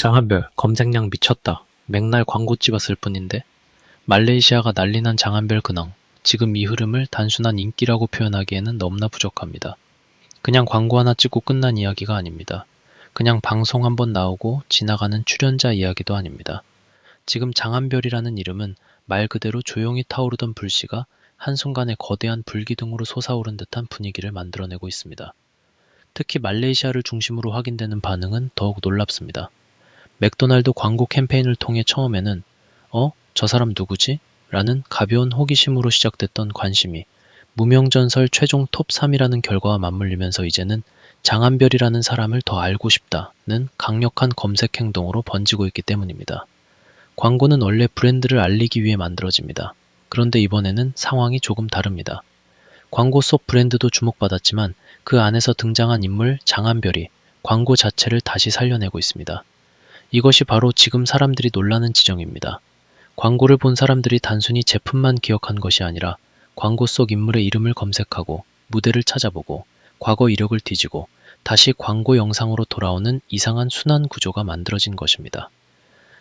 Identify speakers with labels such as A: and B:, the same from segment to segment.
A: 장한별, 검색량 미쳤다. 맥날 광고 찍었을 뿐인데. 말레이시아가 난리난 장한별 근황. 지금 이 흐름을 단순한 인기라고 표현하기에는 너무나 부족합니다. 그냥 광고 하나 찍고 끝난 이야기가 아닙니다. 그냥 방송 한번 나오고 지나가는 출연자 이야기도 아닙니다. 지금 장한별이라는 이름은 말 그대로 조용히 타오르던 불씨가 한순간에 거대한 불기둥으로 솟아오른 듯한 분위기를 만들어내고 있습니다. 특히 말레이시아를 중심으로 확인되는 반응은 더욱 놀랍습니다. 맥도날드 광고 캠페인을 통해 처음에는 저 사람 누구지? 라는 가벼운 호기심으로 시작됐던 관심이 무명전설 최종 톱 3이라는 결과와 맞물리면서 이제는 장한별이라는 사람을 더 알고 싶다는 강력한 검색 행동으로 번지고 있기 때문입니다. 광고는 원래 브랜드를 알리기 위해 만들어집니다. 그런데 이번에는 상황이 조금 다릅니다. 광고 속 브랜드도 주목받았지만 그 안에서 등장한 인물 장한별이 광고 자체를 다시 살려내고 있습니다. 이것이 바로 지금 사람들이 놀라는 지점입니다. 광고를 본 사람들이 단순히 제품만 기억한 것이 아니라 광고 속 인물의 이름을 검색하고 무대를 찾아보고 과거 이력을 뒤지고 다시 광고 영상으로 돌아오는 이상한 순환 구조가 만들어진 것입니다.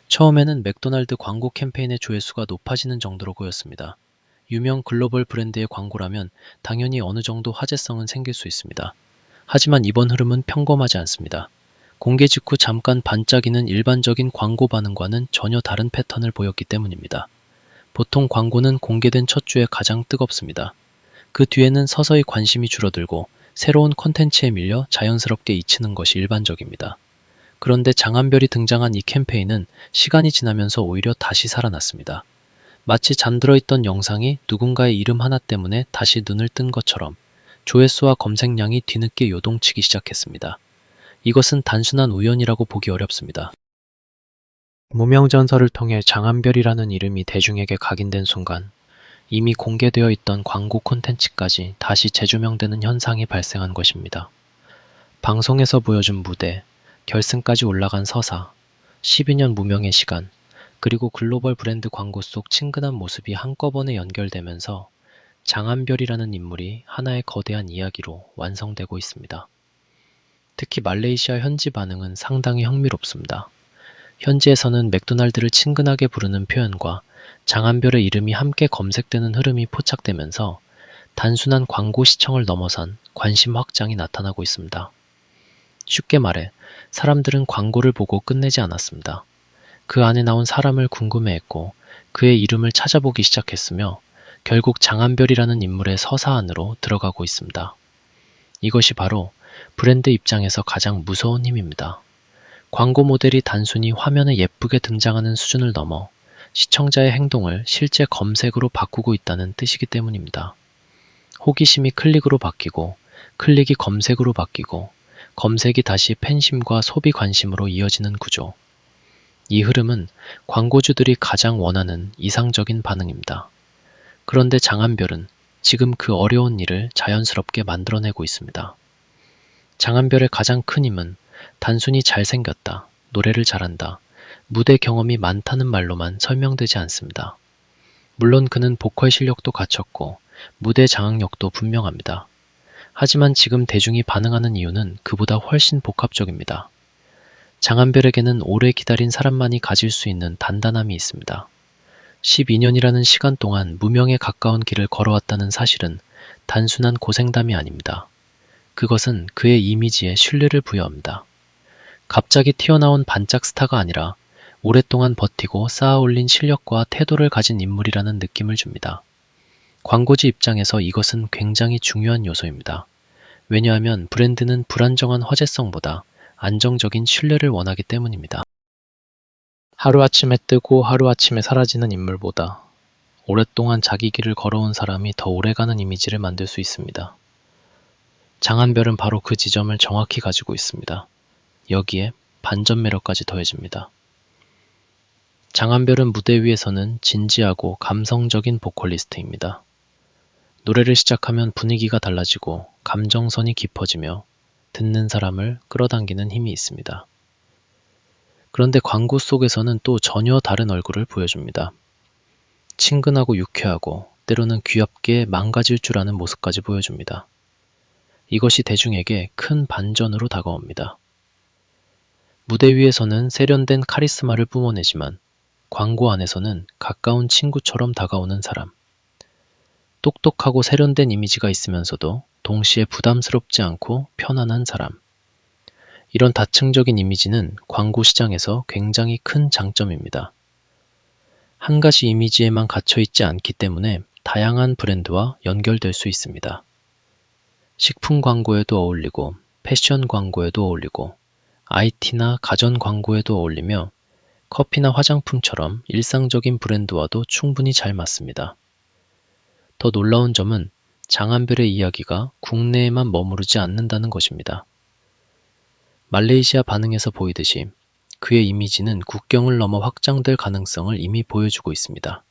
A: 처음에는 맥도날드 광고 캠페인의 조회수가 높아지는 정도로 보였습니다. 유명 글로벌 브랜드의 광고라면 당연히 어느 정도 화제성은 생길 수 있습니다. 하지만 이번 흐름은 평범하지 않습니다. 공개 직후 잠깐 반짝이는 일반적인 광고 반응과는 전혀 다른 패턴을 보였기 때문입니다. 보통 광고는 공개된 첫 주에 가장 뜨겁습니다. 그 뒤에는 서서히 관심이 줄어들고 새로운 콘텐츠에 밀려 자연스럽게 잊히는 것이 일반적입니다. 그런데 장한별이 등장한 이 캠페인은 시간이 지나면서 오히려 다시 살아났습니다. 마치 잠들어 있던 영상이 누군가의 이름 하나 때문에 다시 눈을 뜬 것처럼 조회수와 검색량이 뒤늦게 요동치기 시작했습니다. 이것은 단순한 우연이라고 보기 어렵습니다. 무명전설을 통해 장한별이라는 이름이 대중에게 각인된 순간 이미 공개되어 있던 광고 콘텐츠까지 다시 재조명되는 현상이 발생한 것입니다. 방송에서 보여준 무대, 결승까지 올라간 서사, 12년 무명의 시간, 그리고 글로벌 브랜드 광고 속 친근한 모습이 한꺼번에 연결되면서 장한별이라는 인물이 하나의 거대한 이야기로 완성되고 있습니다. 특히 말레이시아 현지 반응은 상당히 흥미롭습니다. 현지에서는 맥도날드를 친근하게 부르는 표현과 장한별의 이름이 함께 검색되는 흐름이 포착되면서 단순한 광고 시청을 넘어선 관심 확장이 나타나고 있습니다. 쉽게 말해 사람들은 광고를 보고 끝내지 않았습니다. 그 안에 나온 사람을 궁금해했고 그의 이름을 찾아보기 시작했으며 결국 장한별이라는 인물의 서사 안으로 들어가고 있습니다. 이것이 바로 브랜드 입장에서 가장 무서운 힘입니다. 광고 모델이 단순히 화면에 예쁘게 등장하는 수준을 넘어 시청자의 행동을 실제 검색으로 바꾸고 있다는 뜻이기 때문입니다. 호기심이 클릭으로 바뀌고 클릭이 검색으로 바뀌고 검색이 다시 팬심과 소비 관심으로 이어지는 구조. 이 흐름은 광고주들이 가장 원하는 이상적인 반응입니다. 그런데 장한별은 지금 그 어려운 일을 자연스럽게 만들어내고 있습니다. 장한별의 가장 큰 힘은 단순히 잘생겼다, 노래를 잘한다, 무대 경험이 많다는 말로만 설명되지 않습니다. 물론 그는 보컬 실력도 갖췄고 무대 장악력도 분명합니다. 하지만 지금 대중이 반응하는 이유는 그보다 훨씬 복합적입니다. 장한별에게는 오래 기다린 사람만이 가질 수 있는 단단함이 있습니다. 12년이라는 시간 동안 무명에 가까운 길을 걸어왔다는 사실은 단순한 고생담이 아닙니다. 그것은 그의 이미지에 신뢰를 부여합니다. 갑자기 튀어나온 반짝 스타가 아니라 오랫동안 버티고 쌓아올린 실력과 태도를 가진 인물이라는 느낌을 줍니다. 광고주 입장에서 이것은 굉장히 중요한 요소입니다. 왜냐하면 브랜드는 불안정한 화제성보다 안정적인 신뢰를 원하기 때문입니다. 하루아침에 뜨고 하루아침에 사라지는 인물보다 오랫동안 자기 길을 걸어온 사람이 더 오래가는 이미지를 만들 수 있습니다. 장한별은 바로 그 지점을 정확히 가지고 있습니다. 여기에 반전 매력까지 더해집니다. 장한별은 무대 위에서는 진지하고 감성적인 보컬리스트입니다. 노래를 시작하면 분위기가 달라지고 감정선이 깊어지며 듣는 사람을 끌어당기는 힘이 있습니다. 그런데 광고 속에서는 또 전혀 다른 얼굴을 보여줍니다. 친근하고 유쾌하고 때로는 귀엽게 망가질 줄 아는 모습까지 보여줍니다. 이것이 대중에게 큰 반전으로 다가옵니다. 무대 위에서는 세련된 카리스마를 뿜어내지만 광고 안에서는 가까운 친구처럼 다가오는 사람. 똑똑하고 세련된 이미지가 있으면서도 동시에 부담스럽지 않고 편안한 사람. 이런 다층적인 이미지는 광고 시장에서 굉장히 큰 장점입니다. 한 가지 이미지에만 갇혀 있지 않기 때문에 다양한 브랜드와 연결될 수 있습니다. 식품 광고에도 어울리고, 패션 광고에도 어울리고, IT나 가전 광고에도 어울리며 커피나 화장품처럼 일상적인 브랜드와도 충분히 잘 맞습니다. 더 놀라운 점은 장한별의 이야기가 국내에만 머무르지 않는다는 것입니다. 말레이시아 반응에서 보이듯이 그의 이미지는 국경을 넘어 확장될 가능성을 이미 보여주고 있습니다.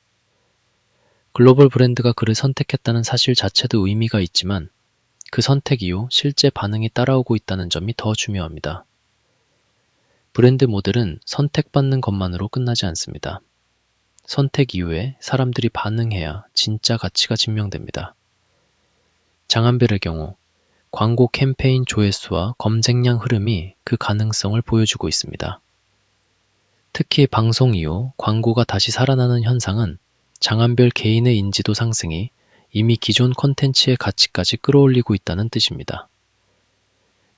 A: 글로벌 브랜드가 그를 선택했다는 사실 자체도 의미가 있지만 그 선택 이후 실제 반응이 따라오고 있다는 점이 더 중요합니다. 브랜드 모델은 선택받는 것만으로 끝나지 않습니다. 선택 이후에 사람들이 반응해야 진짜 가치가 증명됩니다. 장한별의 경우 광고 캠페인 조회수와 검색량 흐름이 그 가능성을 보여주고 있습니다. 특히 방송 이후 광고가 다시 살아나는 현상은 장한별 개인의 인지도 상승이 이미 기존 콘텐츠의 가치까지 끌어올리고 있다는 뜻입니다.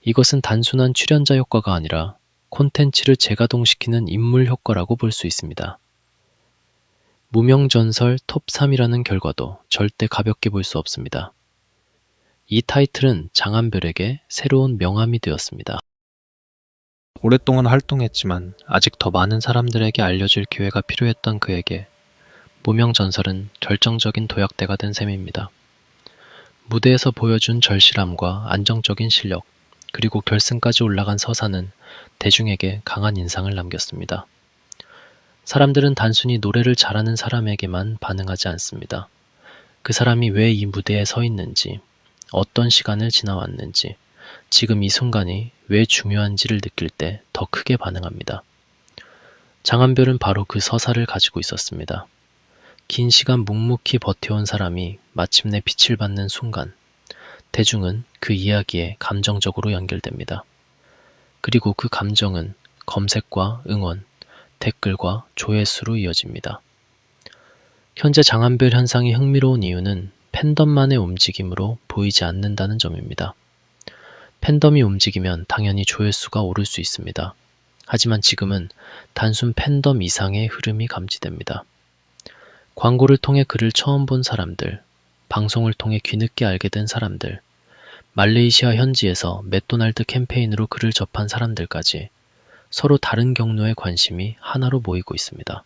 A: 이것은 단순한 출연자 효과가 아니라 콘텐츠를 재가동시키는 인물 효과라고 볼 수 있습니다. 무명전설 톱3이라는 결과도 절대 가볍게 볼 수 없습니다. 이 타이틀은 장한별에게 새로운 명함이 되었습니다. 오랫동안 활동했지만 아직 더 많은 사람들에게 알려질 기회가 필요했던 그에게 무명전설은 결정적인 도약대가 된 셈입니다. 무대에서 보여준 절실함과 안정적인 실력, 그리고 결승까지 올라간 서사는 대중에게 강한 인상을 남겼습니다. 사람들은 단순히 노래를 잘하는 사람에게만 반응하지 않습니다. 그 사람이 왜 이 무대에 서 있는지, 어떤 시간을 지나왔는지, 지금 이 순간이 왜 중요한지를 느낄 때 더 크게 반응합니다. 장한별은 바로 그 서사를 가지고 있었습니다. 긴 시간 묵묵히 버텨온 사람이 마침내 빛을 받는 순간, 대중은 그 이야기에 감정적으로 연결됩니다. 그리고 그 감정은 검색과 응원, 댓글과 조회수로 이어집니다. 현재 장한별 현상이 흥미로운 이유는 팬덤만의 움직임으로 보이지 않는다는 점입니다. 팬덤이 움직이면 당연히 조회수가 오를 수 있습니다. 하지만 지금은 단순 팬덤 이상의 흐름이 감지됩니다. 광고를 통해 그를 처음 본 사람들, 방송을 통해 뒤늦게 알게 된 사람들, 말레이시아 현지에서 맥도날드 캠페인으로 그를 접한 사람들까지 서로 다른 경로의 관심이 하나로 모이고 있습니다.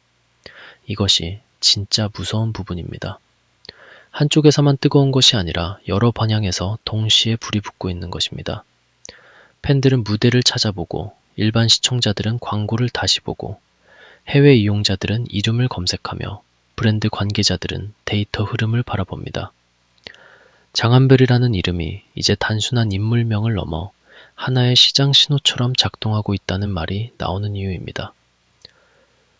A: 이것이 진짜 무서운 부분입니다. 한쪽에서만 뜨거운 것이 아니라 여러 방향에서 동시에 불이 붙고 있는 것입니다. 팬들은 무대를 찾아보고, 일반 시청자들은 광고를 다시 보고, 해외 이용자들은 이름을 검색하며 브랜드 관계자들은 데이터 흐름을 바라봅니다. 장한별이라는 이름이 이제 단순한 인물명을 넘어 하나의 시장 신호처럼 작동하고 있다는 말이 나오는 이유입니다.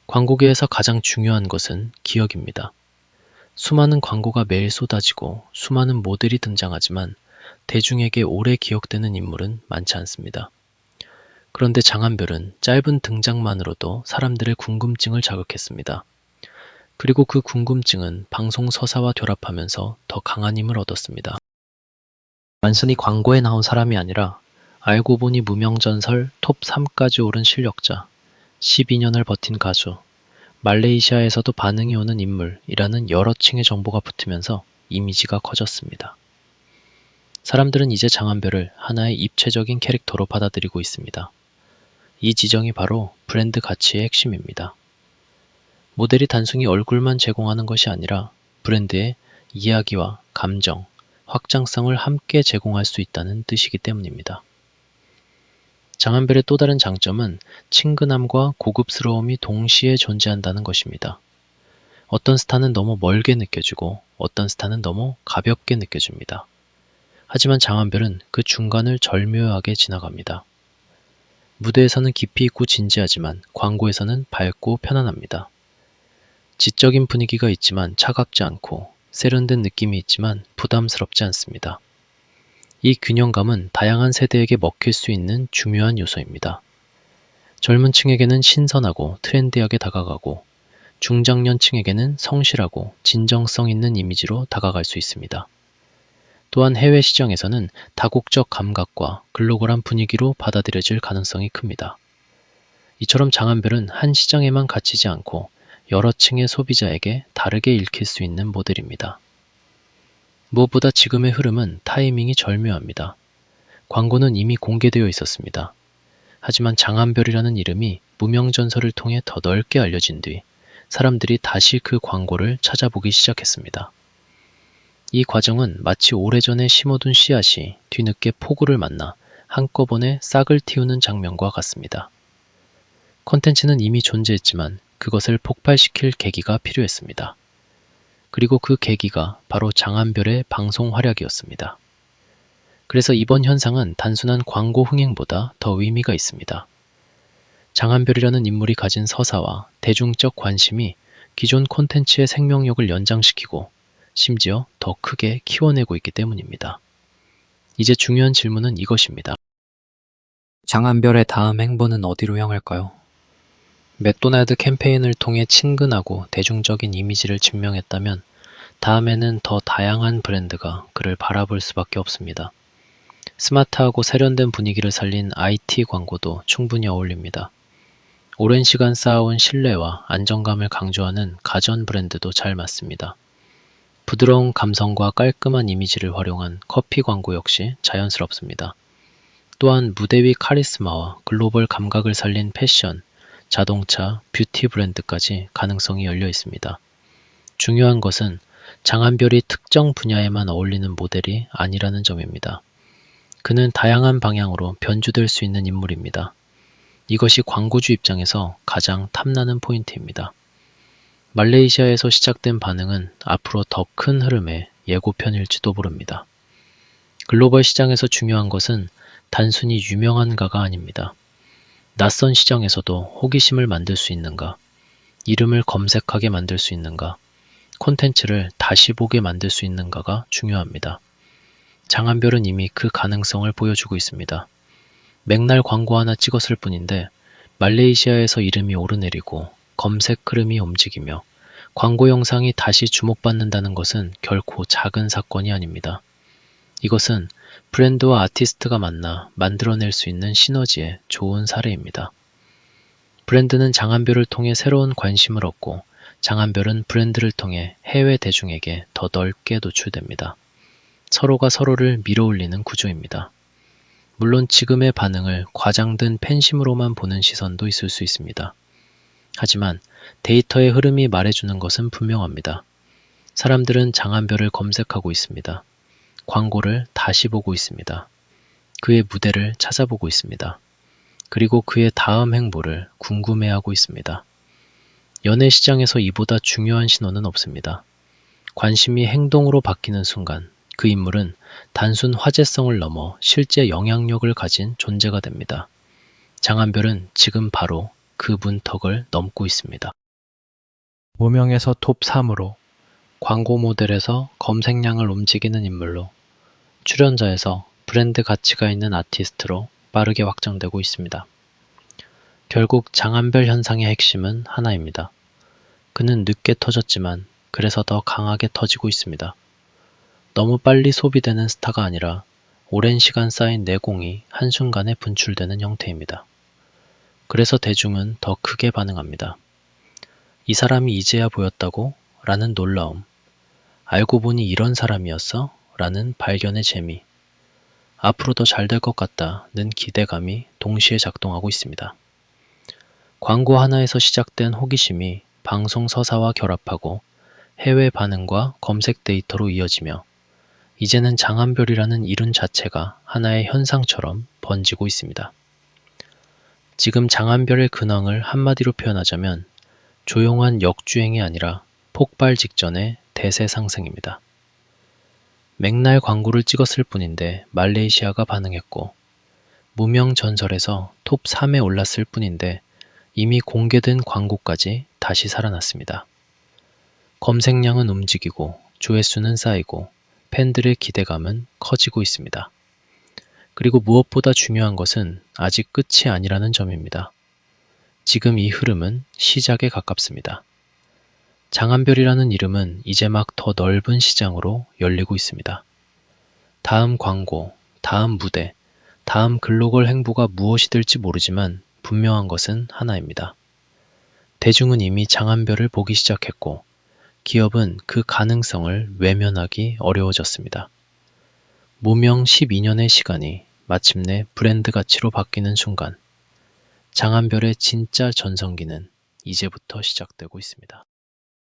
A: 광고계에서 가장 중요한 것은 기억입니다. 수많은 광고가 매일 쏟아지고 수많은 모델이 등장하지만 대중에게 오래 기억되는 인물은 많지 않습니다. 그런데 장한별은 짧은 등장만으로도 사람들의 궁금증을 자극했습니다. 그리고 그 궁금증은 방송 서사와 결합하면서 더 강한 힘을 얻었습니다. 단순히 광고에 나온 사람이 아니라 알고 보니 무명전설 톱3까지 오른 실력자, 12년을 버틴 가수, 말레이시아에서도 반응이 오는 인물이라는 여러 층의 정보가 붙으면서 이미지가 커졌습니다. 사람들은 이제 장한별을 하나의 입체적인 캐릭터로 받아들이고 있습니다. 이 지정이 바로 브랜드 가치의 핵심입니다. 모델이 단순히 얼굴만 제공하는 것이 아니라 브랜드의 이야기와 감정, 확장성을 함께 제공할 수 있다는 뜻이기 때문입니다. 장한별의 또 다른 장점은 친근함과 고급스러움이 동시에 존재한다는 것입니다. 어떤 스타는 너무 멀게 느껴지고 어떤 스타는 너무 가볍게 느껴집니다. 하지만 장한별은 그 중간을 절묘하게 지나갑니다. 무대에서는 깊이 있고 진지하지만 광고에서는 밝고 편안합니다. 지적인 분위기가 있지만 차갑지 않고 세련된 느낌이 있지만 부담스럽지 않습니다. 이 균형감은 다양한 세대에게 먹힐 수 있는 중요한 요소입니다. 젊은 층에게는 신선하고 트렌디하게 다가가고 중장년층에게는 성실하고 진정성 있는 이미지로 다가갈 수 있습니다. 또한 해외 시장에서는 다국적 감각과 글로벌한 분위기로 받아들여질 가능성이 큽니다. 이처럼 장안별은 한 시장에만 갇히지 않고 여러 층의 소비자에게 다르게 읽힐 수 있는 모델입니다. 무엇보다 지금의 흐름은 타이밍이 절묘합니다. 광고는 이미 공개되어 있었습니다. 하지만 장안별이라는 이름이 무명전설을 통해 더 넓게 알려진 뒤 사람들이 다시 그 광고를 찾아보기 시작했습니다. 이 과정은 마치 오래전에 심어둔 씨앗이 뒤늦게 폭우를 만나 한꺼번에 싹을 틔우는 장면과 같습니다. 콘텐츠는 이미 존재했지만 그것을 폭발시킬 계기가 필요했습니다. 그리고 그 계기가 바로 장안별의 방송 활약이었습니다. 그래서 이번 현상은 단순한 광고 흥행보다 더 의미가 있습니다. 장안별이라는 인물이 가진 서사와 대중적 관심이 기존 콘텐츠의 생명력을 연장시키고 심지어 더 크게 키워내고 있기 때문입니다. 이제 중요한 질문은 이것입니다. 장안별의 다음 행보는 어디로 향할까요? 맥도날드 캠페인을 통해 친근하고 대중적인 이미지를 증명했다면 다음에는 더 다양한 브랜드가 그를 바라볼 수밖에 없습니다. 스마트하고 세련된 분위기를 살린 IT 광고도 충분히 어울립니다. 오랜 시간 쌓아온 신뢰와 안정감을 강조하는 가전 브랜드도 잘 맞습니다. 부드러운 감성과 깔끔한 이미지를 활용한 커피 광고 역시 자연스럽습니다. 또한 무대 위 카리스마와 글로벌 감각을 살린 패션, 자동차, 뷰티 브랜드까지 가능성이 열려 있습니다. 중요한 것은 장안별이 특정 분야에만 어울리는 모델이 아니라는 점입니다. 그는 다양한 방향으로 변주될 수 있는 인물입니다. 이것이 광고주 입장에서 가장 탐나는 포인트입니다. 말레이시아에서 시작된 반응은 앞으로 더 큰 흐름의 예고편일지도 모릅니다. 글로벌 시장에서 중요한 것은 단순히 유명한가가 아닙니다. 낯선 시장에서도 호기심을 만들 수 있는가, 이름을 검색하게 만들 수 있는가, 콘텐츠를 다시 보게 만들 수 있는가가 중요합니다. 장안별은 이미 그 가능성을 보여주고 있습니다. 맥날 광고 하나 찍었을 뿐인데 말레이시아에서 이름이 오르내리고 검색 흐름이 움직이며 광고 영상이 다시 주목받는다는 것은 결코 작은 사건이 아닙니다. 이것은 브랜드와 아티스트가 만나 만들어낼 수 있는 시너지의 좋은 사례입니다. 브랜드는 장안별을 통해 새로운 관심을 얻고 장안별은 브랜드를 통해 해외 대중에게 더 넓게 노출됩니다. 서로가 서로를 밀어올리는 구조입니다. 물론 지금의 반응을 과장된 팬심으로만 보는 시선도 있을 수 있습니다. 하지만 데이터의 흐름이 말해주는 것은 분명합니다. 사람들은 장안별을 검색하고 있습니다. 광고를 다시 보고 있습니다. 그의 무대를 찾아보고 있습니다. 그리고 그의 다음 행보를 궁금해하고 있습니다. 연예 시장에서 이보다 중요한 신호는 없습니다. 관심이 행동으로 바뀌는 순간 그 인물은 단순 화제성을 넘어 실제 영향력을 가진 존재가 됩니다. 장안별은 지금 바로 그 문턱을 넘고 있습니다. 무명에서 톱 3으로, 광고 모델에서 검색량을 움직이는 인물로, 출연자에서 브랜드 가치가 있는 아티스트로 빠르게 확장되고 있습니다. 결국 장안별 현상의 핵심은 하나입니다. 그는 늦게 터졌지만 그래서 더 강하게 터지고 있습니다. 너무 빨리 소비되는 스타가 아니라 오랜 시간 쌓인 내공이 한순간에 분출되는 형태입니다. 그래서 대중은 더 크게 반응합니다. 이 사람이 이제야 보였다고? 라는 놀라움. 알고 보니 이런 사람이었어? 라는 발견의 재미. 앞으로 더 잘 될 것 같다는 기대감이 동시에 작동하고 있습니다. 광고 하나에서 시작된 호기심이 방송 서사와 결합하고 해외 반응과 검색 데이터로 이어지며 이제는 장안별이라는 이름 자체가 하나의 현상처럼 번지고 있습니다. 지금 장안별의 근황을 한마디로 표현하자면 조용한 역주행이 아니라 폭발 직전의 대세 상승입니다. 맥날 광고를 찍었을 뿐인데 말레이시아가 반응했고 무명 전설에서 톱 3에 올랐을 뿐인데 이미 공개된 광고까지 다시 살아났습니다. 검색량은 움직이고 조회수는 쌓이고 팬들의 기대감은 커지고 있습니다. 그리고 무엇보다 중요한 것은 아직 끝이 아니라는 점입니다. 지금 이 흐름은 시작에 가깝습니다. 장한별이라는 이름은 이제 막 더 넓은 시장으로 열리고 있습니다. 다음 광고, 다음 무대, 다음 글로벌 행보가 무엇이 될지 모르지만 분명한 것은 하나입니다. 대중은 이미 장한별을 보기 시작했고 기업은 그 가능성을 외면하기 어려워졌습니다. 무명 12년의 시간이 마침내 브랜드 가치로 바뀌는 순간 장한별의 진짜 전성기는 이제부터 시작되고 있습니다.